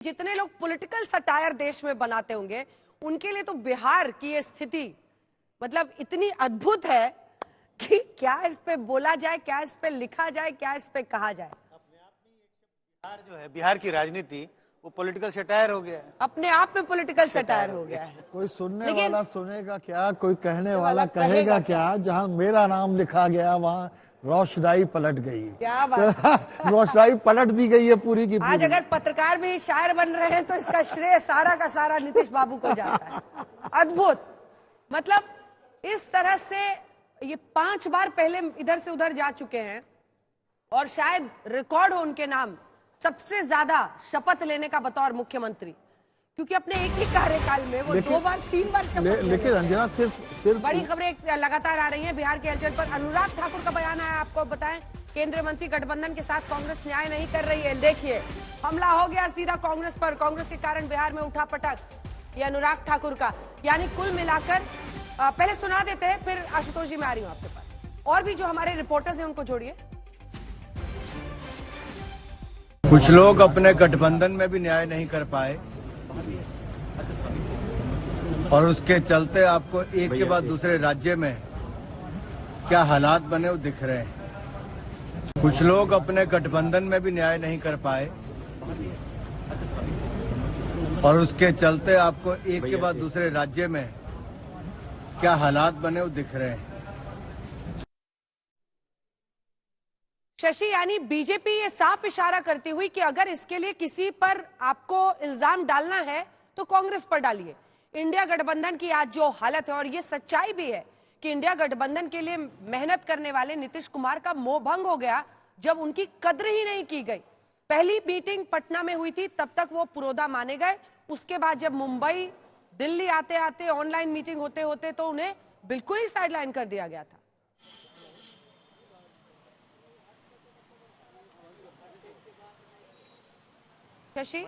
जितने लोग political satire देश में बनाते होंगे उनके लिए तो बिहार की ये स्थिति मतलब इतनी अद्भुत है कि क्या इस पे बोला जाए, क्या इस पे लिखा जाए, क्या इस पे कहा जाए। बिहार जो है, बिहार की राजनीति वो पॉलिटिकल सटायर हो गया है, अपने आप में पॉलिटिकल सटायर हो गया है। कोई सुनने वाला सुनेगा क्या, कोई कहने वाला कहेगा क्या। जहां मेरा नाम लिखा गया वहां रोशनाई पलट गई। क्या बात रोशनाई पलट दी गई है पूरी की पूरी। आज अगर पत्रकार भी शायर बन रहे हैं तो इसका श्रेय सारा का सारा नीतीश बाबू को जाता है। अद्भुत, मतलब इस तरह से ये 5 बार पहले इधर से उधर जा चुके हैं और शायद रिकॉर्ड हो उनके नाम सबसे ज्यादा शपथ लेने का बतौर मुख्यमंत्री, क्योंकि अपने एक ही कार्यकाल में वो 2 बार 3 बार शपथ लेकिन रंजना सिर्फ बड़ी खबरें लगातार आ रही हैं बिहार के हलचल पर। अनुराग ठाकुर का बयान आया, आपको बताएं केंद्रीय मंत्री गठबंधन के साथ कांग्रेस न्याय नहीं कर रही है। देखिए हमला हो गया सीधा कांग्रेस पर, कांग्रेस के कारण बिहार में उठा पटक, ये अनुराग ठाकुर का। यानी कुल मिलाकर पहले सुना देते हैं फिर आशुतोष जी मैं आ रही हूँ आपके पास, और भी जो हमारे रिपोर्टर्स हैं उनको जोड़िए। कुछ लोग अपने गठबंधन में भी न्याय नहीं कर पाए और उसके चलते आपको एक के बाद दूसरे राज्य में क्या हालात बने वो दिख रहे हैं। कुछ लोग अपने गठबंधन में भी न्याय नहीं कर पाए और उसके चलते आपको एक के बाद दूसरे राज्य में क्या हालात बने वो दिख रहे हैं। शशि, यानी बीजेपी ये साफ इशारा करती हुई कि अगर इसके लिए किसी पर आपको इल्जाम डालना है तो कांग्रेस पर डालिए। इंडिया गठबंधन की आज जो हालत है, और ये सच्चाई भी है कि इंडिया गठबंधन के लिए मेहनत करने वाले नीतीश कुमार का मोह भंग हो गया जब उनकी कद्र ही नहीं की गई। पहली मीटिंग पटना में हुई थी, तब तक वो पुरोधा माने गए। उसके बाद जब मुंबई दिल्ली आते आते ऑनलाइन मीटिंग होते होते तो उन्हें बिल्कुल ही साइडलाइन कर दिया गया था। शशि,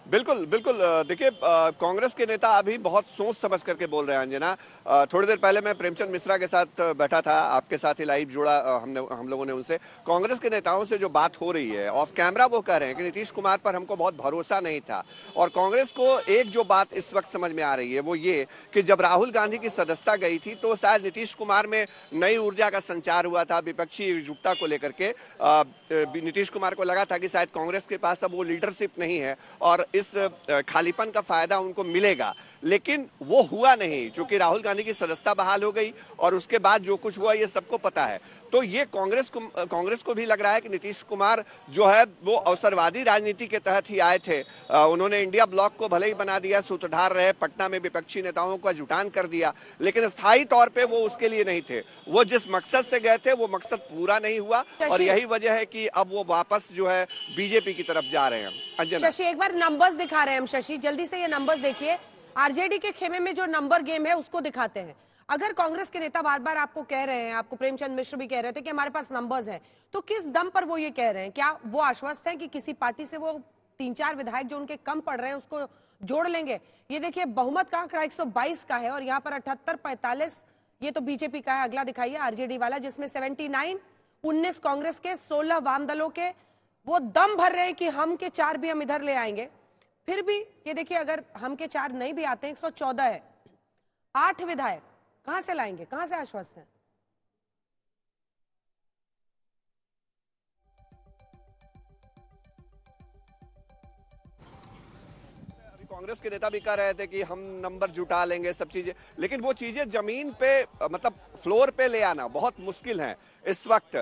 बिल्कुल बिल्कुल, देखिए कांग्रेस के नेता अभी बहुत सोच समझ करके बोल रहे हैं। अंजना, थोड़ी देर पहले मैं प्रेमचंद मिश्रा के साथ बैठा था, आपके साथ ही लाइव जुड़ा हम लोगों ने उनसे। कांग्रेस के नेताओं से जो बात हो रही है ऑफ कैमरा, वो कह रहे हैं कि नीतीश कुमार पर हमको बहुत भरोसा नहीं था। और कांग्रेस को एक जो बात इस वक्त समझ में आ रही है वो ये कि जब राहुल गांधी की सदस्यता गई थी तो शायद नीतीश कुमार में नई ऊर्जा का संचार हुआ था विपक्षी एकजुटता को लेकर के। नीतीश कुमार को लगा था कि शायद कांग्रेस के पास अब वो लीडरशिप नहीं है और इस खालीपन का फायदा उनको मिलेगा, लेकिन वो हुआ नहीं क्योंकि राहुल गांधी की सदस्यता बहाल हो गई और उसके बाद जो कुछ हुआ ये सबको पता है। तो ये कांग्रेस को भी लग रहा है कि नीतीश कुमार जो है वो अवसरवादी राजनीति के तहत ही आए थे। उन्होंने इंडिया ब्लॉक को भले ही बना दिया, सूत्रधार रहे, पटना में विपक्षी नेताओं का जुटान कर दिया, लेकिन स्थायी तौर पर वो उसके लिए नहीं थे। वो जिस मकसद से गए थे वो मकसद पूरा नहीं हुआ और यही वजह है कि अब वो वापस जो है बीजेपी की तरफ जा रहे हैं। शशि, एक बार नंबर्स दिखा रहे हैं हम। शशि, जल्दी से ये नंबर्स देखिए। आरजेडी के खेमे में जो नंबर गेम है उसको दिखाते हैं। अगर कांग्रेस के नेता बार बार आपको कह रहे हैं, आपको प्रेमचंद मिश्र भी कह रहे थे कि हमारे पास नंबर्स हैं, तो किस दम पर वो ये कह रहे हैं? क्या वो आश्वस्त हैं कि किसी पार्टी से वो 3-4 विधायक जो उनके कम पड़ रहे हैं उसको जोड़ लेंगे? ये देखिए बहुमत का आंकड़ा 122 का है और यहाँ पर 78-45 ये तो बीजेपी का है। अगला दिखाइए आरजेडी वाला, जिसमें 79, 19 कांग्रेस के, 16 वाम दलों के। वो दम भर रहे हैं कि हम के 4 भी हम इधर ले आएंगे। फिर भी ये देखिए अगर हम के 4 नहीं भी आते हैं, 114 है, 8 विधायक कहां से लाएंगे? कहां से आश्वस्त हैं? कांग्रेस के नेता भी कह रहे थे कि हम नंबर जुटा लेंगे सब चीजें, लेकिन वो चीजें जमीन पे मतलब फ्लोर पे ले आना बहुत मुश्किल है इस वक्त।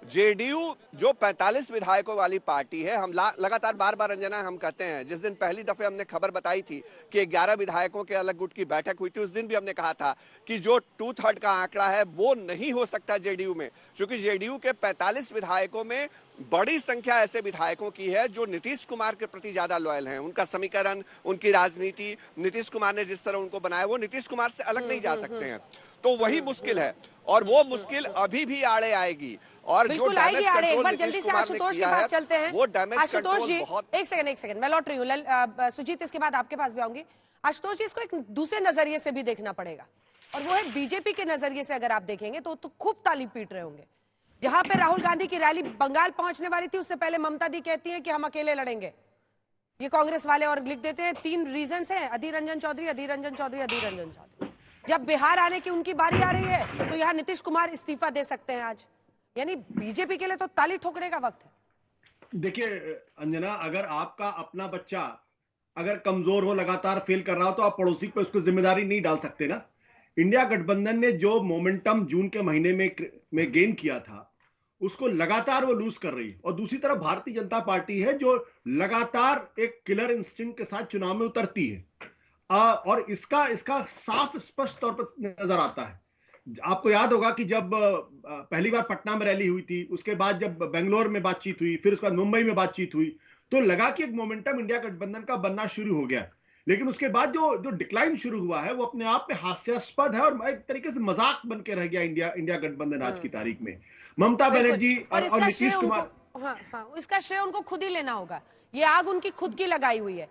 जेडीयू जो 45 विधायकों वाली पार्टी है, हम लगातार बार बार अंजना हम कहते हैं, जिस दिन पहली दफे हमने खबर बताई थी कि 11 विधायकों के अलग गुट की बैठक हुई थी, उस दिन भी हमने कहा था कि जो 2/3 का आंकड़ा है वो नहीं हो सकता जेडीयू में, क्योंकि जेडीयू के 45 विधायकों में बड़ी संख्या ऐसे विधायकों की है जो नीतीश कुमार के प्रति ज्यादा लॉयल हैं। उनका समीकरण, उनकी राजनीति, नीतीश कुमार ने जिस तरह उनको बनाया, वो नीतीश कुमार से अलग नहीं जा सकते हैं। तो वही मुश्किल है और वो मुश्किल अभी भी आड़े आएगी। और जो डैमेज कंट्रोल नीतीश कुमार ने किया है चलते हैं वो डैमेज कंट्रोल बहुत। एक सेकंड मैं लौट रही हूँ सुजीत, इसके बाद आपके पास भी आऊंगी। आशुतोष जी, इसको एक दूसरे नजरिए से भी देखना पड़ेगा और वो है बीजेपी के नजरिए से। अगर आप देखेंगे तो खूब ताली पीट रहे होंगे जहां पे राहुल गांधी की रैली बंगाल पहुंचने वाली थी, उससे पहले ममता दी कहती है कि हम अकेले लड़ेंगे। ये कांग्रेस वाले और लिख देते हैं 3 रीजंस हैं, अधीर रंजन चौधरी, अधीर रंजन चौधरी, अधीर रंजन चौधरी। जब बिहार आने की उनकी बारी आ रही है तो यहाँ नीतीश कुमार इस्तीफा दे सकते हैं आज। यानी बीजेपी के लिए तो ताली ठोकने का वक्त है। देखिए अंजना, अगर आपका अपना बच्चा अगर कमजोर हो, लगातार फेल कर रहा हो, तो आप पड़ोसी पे उसको जिम्मेदारी नहीं डाल सकते ना। इंडिया गठबंधन ने जो मोमेंटम जून के महीने में गेन किया था, उसको लगातार वो लूज कर रही है। और दूसरी तरफ भारतीय जनता पार्टी है जो लगातार एक किलर इंस्टिंक्ट के साथ चुनाव में उतरती है। और इसका साफ स्पष्ट तौर पर नजर आता है। आपको याद होगा कि जब पहली बार पटना में रैली हुई थी, उसके बाद जब बेंगलोर में बातचीत हुई, फिर उसके बाद मुंबई में बातचीत हुई, तो लगा कि एक मोमेंटम इंडिया गठबंधन का बनना शुरू हो गया। लेकिन उसके बाद जो डिक्लाइन शुरू हुआ है वो अपने आप में हास्यास्पद है और एक तरीके से मजाक बन के रह गया इंडिया गठबंधन आज की तारीख में। ममता बनर्जी और नीतीश कुमार, हाँ, इसका श्रेय उनको खुद ही लेना होगा। ये आग उनकी खुद की लगाई हुई है।